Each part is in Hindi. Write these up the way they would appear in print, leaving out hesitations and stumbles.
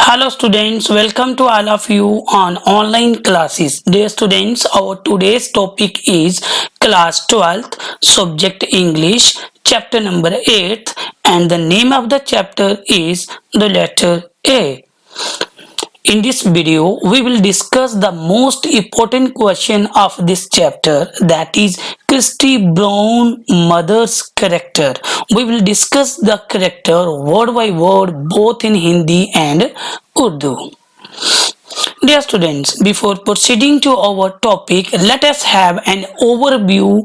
Hello students, welcome to all of you on online classes. Dear students, our today's topic is class 12th, subject English, chapter number 8, and the name of the chapter is the letter A. In this video, we will discuss the most important question of this chapter, that is Christy Brown mother's character. We will discuss the character word by word both in Hindi and Urdu. Dear students, before proceeding to our topic, let us have an overview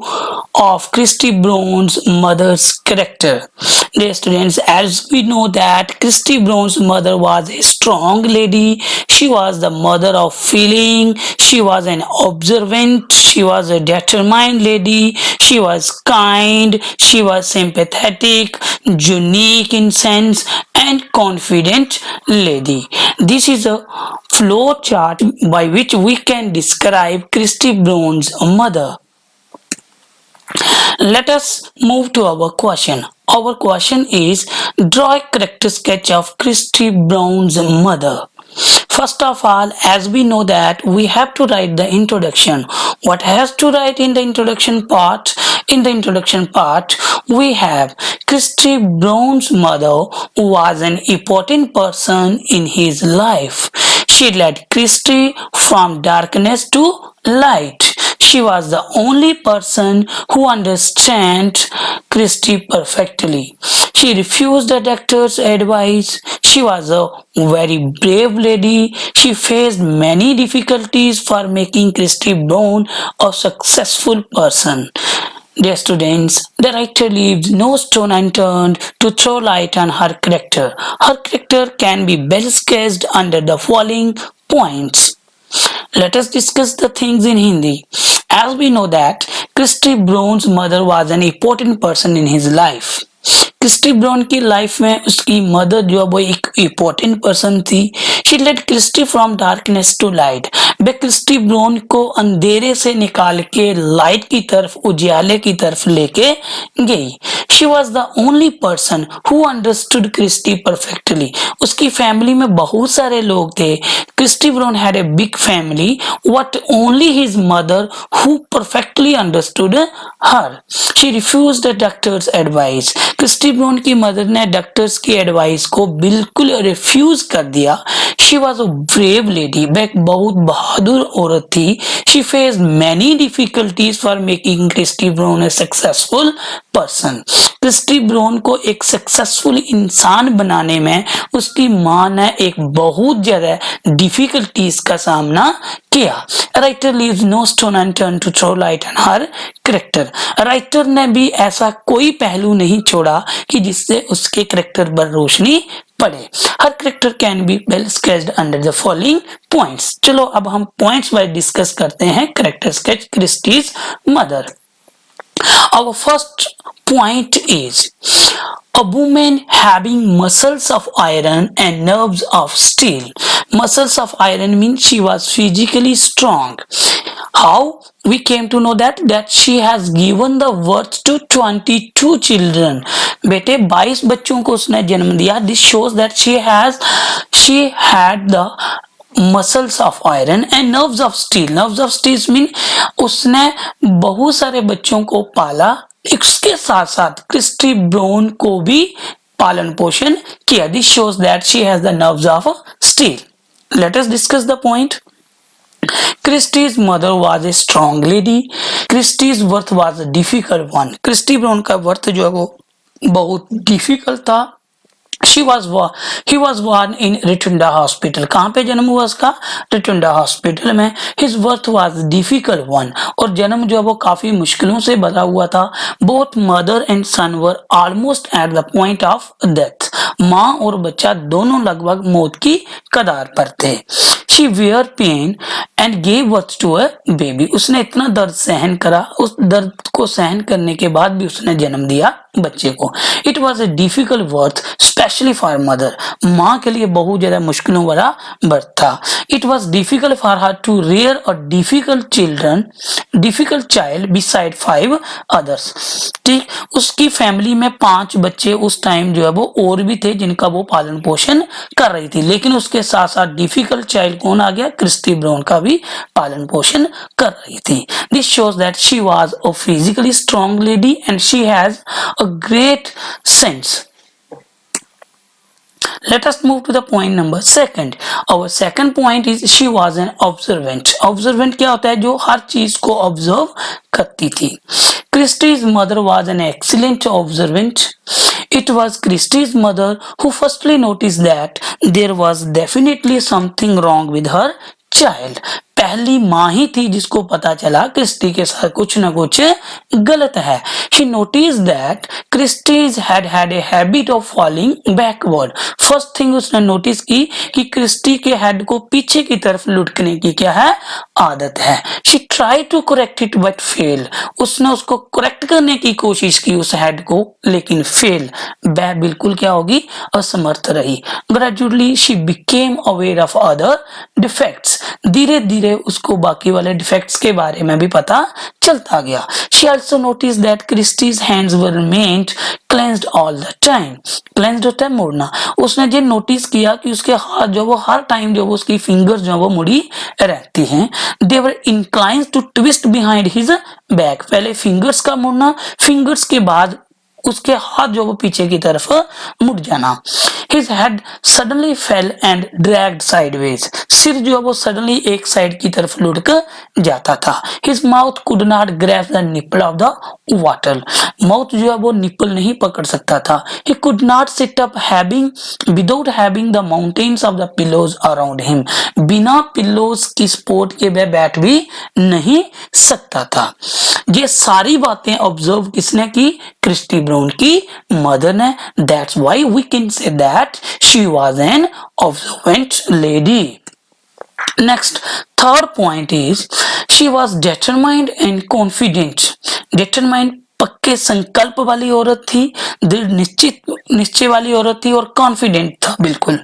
of Christy Brown's mother's character. Dear students, as we know that Christy Brown's mother was a strong lady, she was the mother of feeling, she was an observant, she was a determined lady, she was kind, she was sympathetic, unique in sense, and confident lady. This is a flow chart by which we can describe Christy Brown's mother. Let us move to our question. Our question is, draw a character sketch of Christy Brown's mother. First of all, as we know that we have to write the introduction. What has to write in the introduction part? In the introduction part, we have Christy Brown's mother was an important person in his life. She led Christy from darkness to light. She was the only person who understands Christy perfectly. She refused the doctor's advice. She was a very brave lady. She faced many difficulties for making Christy Brown a successful person. Dear students, the writer leaves no stone unturned to throw light on her character. Her character can be well sketched under the following points. Let us discuss the things in Hindi. As we know that Christy Brown's mother was an important person in his life. Christy Brown की लाइफ में उसकी मदर जो है वो एक इम्पोर्टेंट पर्सन थी. She led Christy from darkness to light. वे क्रिस्टी ब्राउन को अंधेरे से निकाल के लाइट की तरफ, उजियाले की तरफ लेके गई. She was the only person who understood Christy perfectly. उसकी फैमिली में बहुत सारे लोग थे. Christy Brown had a big family, but only his mother who perfectly understood her. She refused the doctor's advice. Christy Brown की मदर ने डॉक्टर्स की एडवाइस को बिल्कुल रिफ्यूज कर दिया. She was a brave lady. वह एक बहुत बहादुर औरत थी. She face many difficulties for making Christie brown a successful person. Christy Brown को एक सक्सेसफुल इंसान बनाने में उसकी माँ ने एक बहुत ज्यादा डिफिकल्टीज का सामना किया. Writer leaves no stone unturned to throw light on her character. Writer ने भी ऐसा कोई पहलू नहीं छोड़ा कि जिससे उसके कैरेक्टर पर रोशनी पड़े. हर character can be well sketched under the following points. चलो अब हम पॉइंट्स वाइज डिस्कस करते हैं character sketch Christy's mother. Our first point is a woman having muscles of iron and nerves of steel. Muscles of iron means she was physically strong. How we came to know that she has given the birth to 22 children. बेटे 22 बच्चों को उसने जन्म दिया. This shows that she had the muscles of iron and nerves of steel. Nerves of steel mean उसने बहुत सारे बच्चों को पाला. इसके साथ साथ क्रिस्टी ब्राउन को भी पालन पोषण किया. This shows that she has the nerves of steel. Let us discuss the point. Christy's mother was a strong lady. Christy's birth was a difficult one. Christy Brown का बर्थ जो है वो बहुत डिफिकल्ट था. he was born in Ritunda Hospital. कहाँ पे जन्म हुआ उसका? Ritunda Hospital में. His birth was difficult one. और जन्म जो है वो काफी मुश्किलों से भरा हुआ था. Both mother and son were almost at the point of death. माँ और बच्चा दोनों लगभग मौत की कगार पर थे. She bear pain and gave birth to a baby. उसने इतना दर्द सहन करा, उस दर्द को सहन करने के बाद भी उसने जन्म दिया बच्चे को। It was a difficult birth specially for mother, माँ के लिए बहुत ज्यादा मुश्किलों वाला बर्थ था। It was difficult for her to rear a difficult child beside 5 others. ठीक, उसकी फैमिली में 5 बच्चे उस टाइम जो है वो और भी थे जिनका वो पालन पोषण कर रही थी, लेकिन उसके साथ साथ डिफिकल्ट चाइल्ड कौन आ गया, क्रिस्टी ब्राउन का भी पालन पोषण कर रही थी। This shows that she was a physically strong lady and she has a great sense. Let us move to the point number 2. Our second point is she was an observant. Observant क्या होता है, जो हर चीज को ऑब्जर्व करती थी। Christie's mother was an excellent observant. It was Christie's mother who firstly noticed that there was definitely something wrong with her child. पहली माँ ही थी जिसको पता चला क्रिस्टी के साथ कुछ न कुछ गलत है। She noticed that Christie's had a habit of falling backward. First thing उसने नोटिस की कि क्रिस्टी के हेड को पीछे की तरफ लुढ़कने की क्या है, आदत है। She tried to correct it but failed. उसने उसको करेक्ट करने की कोशिश की उस हेड को, लेकिन फेल, वह बिल्कुल क्या होगी, असमर्थ रही। Gradually she became aware of other defects. धीरे धीरे उसको बाकी वाले डिफेक्ट्स के बारे में भी पता चलता गया। She also noticed that Christie's hands were remained cleansed all the time. Cleansed होता है मोड़ना। उसने ये नोटिस किया कि उसके हाथ जो वो हर टाइम जो वो उसकी फिंगर्स जो वो मुड़ी रहती हैं। They were inclined to twist behind his back. पहले फिंगर्स का मुड़ना, फिंगर्स के बाद उसके हाथ जो वो पीछे की तरफ मुड़ जाना। His head suddenly fell and dragged sideways. सिर जो है वो suddenly एक साइड की तरफ लुढ़क जाता था। His mouth could not grasp the nipple of the water. Mouth जो है वो निपल नहीं पकड़ सकता था। He could not sit up without having the mountains of the pillows around him. बिना पिल्लोज की सपोर्ट के वह बैठ भी नहीं सकता था। ये सारी बातें ऑब्जर्व किसने की, क्रिस्टी ब्राउन की मदर ने। That's why we can say that she was an observant lady. Next, third point is she was determined and confident. Determined पक्के संकल्प वाली औरत थी, दृढ़ निश्चय वाली औरत थी और कॉन्फिडेंट था बिल्कुल।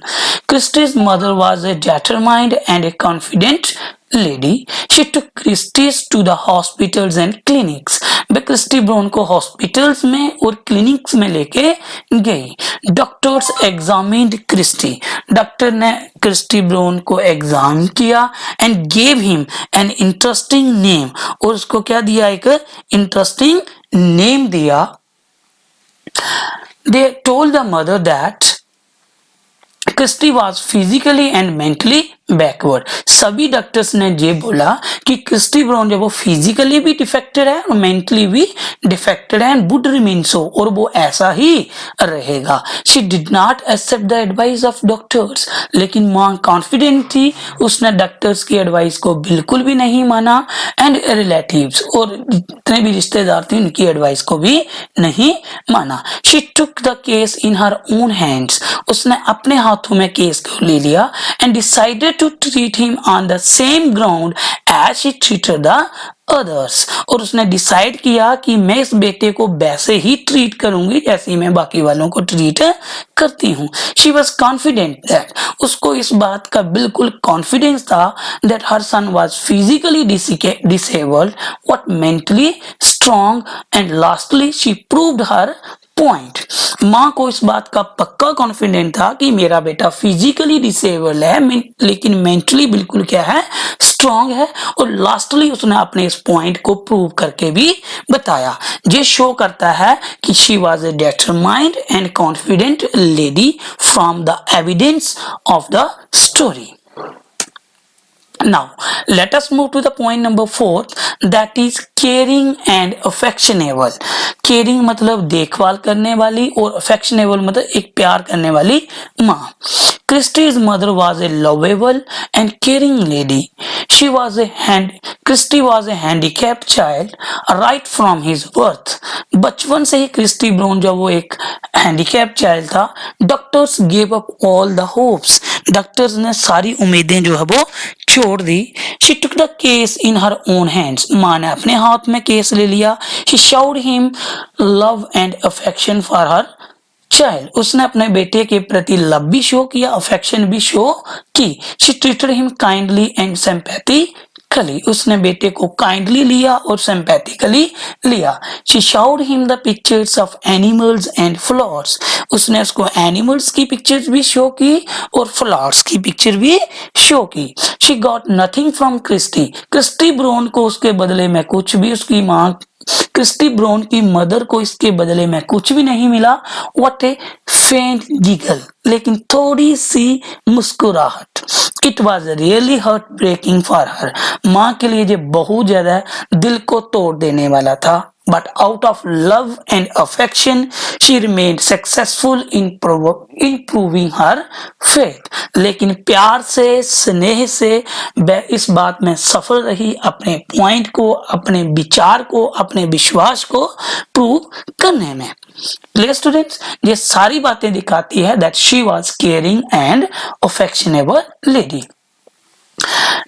Christy's mother was a determined and a confident lady. She took Christie's to the hospitals and clinics. वे क्रिस्टी ब्राउन को हॉस्पिटल्स में और क्लिनिक्स में लेके गई। डॉक्टर्स एग्जामिन्ड क्रिस्टी, डॉक्टर ने क्रिस्टी ब्राउन को एग्जाम किया and gave him an interesting name, और उसको क्या दिया, एक इंटरेस्टिंग नेम दिया। They told the mother that Christy was physically and mentally backward. सभी डॉक्टर्स ने ये बोला कि क्रिस्टी ब्राउन जो वो फिजिकली भी डिफेक्टेड है और मेंटली भी डिफेक्टेड है एंड वुड रिमेन सो, और वो ऐसा ही रहेगा। She did not accept the advice of doctors, लेकिन माँ कॉन्फिडेंट थी, उसने डॉक्टर्स की एडवाइस को बिल्कुल भी नहीं माना। एंड रिलेटिव्स, और जितने भी रिश्तेदार थे उनकी एडवाइस को भी नहीं माना। She took the case in her own hands, उसने अपने हाथों में केस को ले लिया and decided to treat him on the same ground as she treated the others, और उसने डिसाइड किया कि मैं इस बेटे को वैसे ही ट्रीट करूंगी जैसे मैं बाकी वालों को ट्रीट करती हूँ। शी वॉज कॉन्फिडेंट दैट, उसको इस बात का बिल्कुल कॉन्फिडेंस था that her son was physically disabled but mentally strong, and lastly she proved her point. माँ को इस बात का पक्का कॉन्फिडेंट था कि मेरा बेटा फिजिकली डिसेबल है लेकिन मेंटली बिल्कुल क्या है, स्ट्रॉन्ग है, और लास्टली उसने अपने इस पॉइंट को प्रूव करके भी बताया। ये शो करता है कि she was a determined and confident lady from the evidence of the story. Now, let us move to the point number 4, that is caring and affectionable. Caring मतलब देखभाल करने वाली और affectionable मतलब एक प्यार करने वाली माँ। Christie's mother was a lovable and caring lady. Christy was a handicapped child right from his birth. बचपन से ही क्रिस्टी ब्राउन जब वो एक हैंडीकैप चाइल्ड था, doctors gave up all the hopes, doctors ने सारी उम्मीदें जो है वो छोड़ दी। She took the case in her own hands, माँ ने अपने हाथ में केस ले लिया। She showed him love and affection for her child, उसने अपने बेटे के प्रति लव भी शो किया, अफेक्शन भी शो की। She treated him kindly and sympathetically, उसने बेटे को काइंडली लिया और सिंपैथिकली लिया। She showed him the pictures of animals and flowers, उसने उसको एनिमल्स की पिक्चर्स भी शो की और फ्लावर्स की पिक्चर भी शो की। She got nothing from Christy, Christy Brown को उसके बदले में कुछ भी, उसकी माँ क्रिस्टी ब्राउन की मदर को इसके बदले में कुछ भी नहीं मिला। व्हाट ए फेंट जिगल, लेकिन थोड़ी सी मुस्कुराहट। It was really heart breaking for her, माँ के लिए ये बहुत ज्यादा दिल को तोड़ देने वाला था। But out of love and affection, she remained successful in proving her faith. लेकिन प्यार से, स्नेह से वह इस बात में सफल रही, अपने पॉइंट को, अपने विचार को, अपने विश्वास को प्रूव करने में। प्ले स्टूडेंट्स, ये सारी बातें दिखाती है that she was caring and affectionate lady.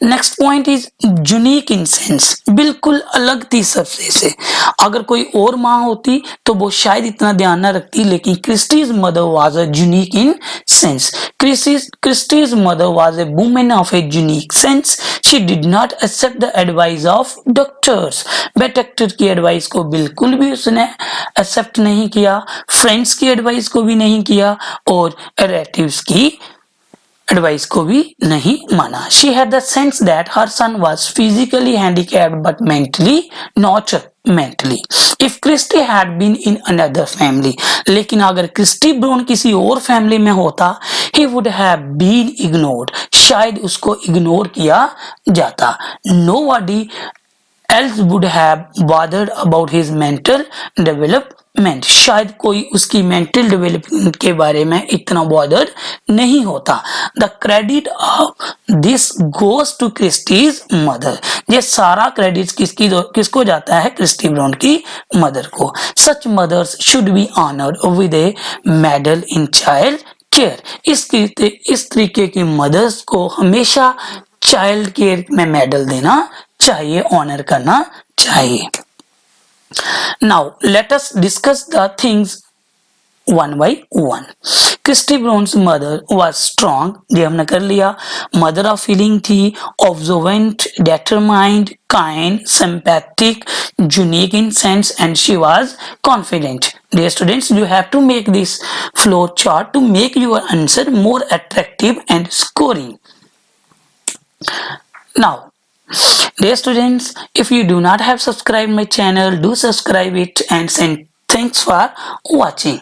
Next point is unique in sense, बिल्कुल अलग थी सबसे से। अगर कोई और माँ होती तो वो शायद इतना ध्यान ना रखती, लेकिन Christy's mother was a unique in sense. Christy's mother was a woman of a unique sense. She did not accept the advice of doctors, वह डॉक्टर की एडवाइस को बिल्कुल भी उसने एक्सेप्ट नहीं किया, फ्रेंड्स की एडवाइस को भी नहीं किया और रिलेटिव्स की एडवाइस को भी नहीं माना। She had the sense that her son was physically handicapped but mentally not mentally. If Christy had been in another family, लेकिन अगर क्रिस्टी ब्राउन किसी और फैमिली में होता, he would have been ignored, शायद उसको इग्नोर किया जाता। Nobody else would have bothered about his mental development, शायद कोई उसकी मेंटल डेवलपमेंट के बारे में इतना बॉदर नहीं होता। The credit of this goes to Christy's mother, ये सारा क्रेडिट किसको जाता है? क्रिस्टी ब्राउन की मदर को। Such mothers should be honoured with a medal in child care, इस तरीके की मदर्स को हमेशा चाइल्ड केयर में मेडल देना चाहिए, ऑनर करना चाहिए। Now let us discuss the things one by one. Christy Brown's mother was strong, ये हमने कर लिया। मदर ऑफ फीलिंग थी, observant, determined, kind, sympathetic, unique in sense, and she was confident. Dear students, you have to make this flow chart to make your answer more attractive and scoring. Now, dear students, if you do not have subscribed my channel, do subscribe it and thanks for watching.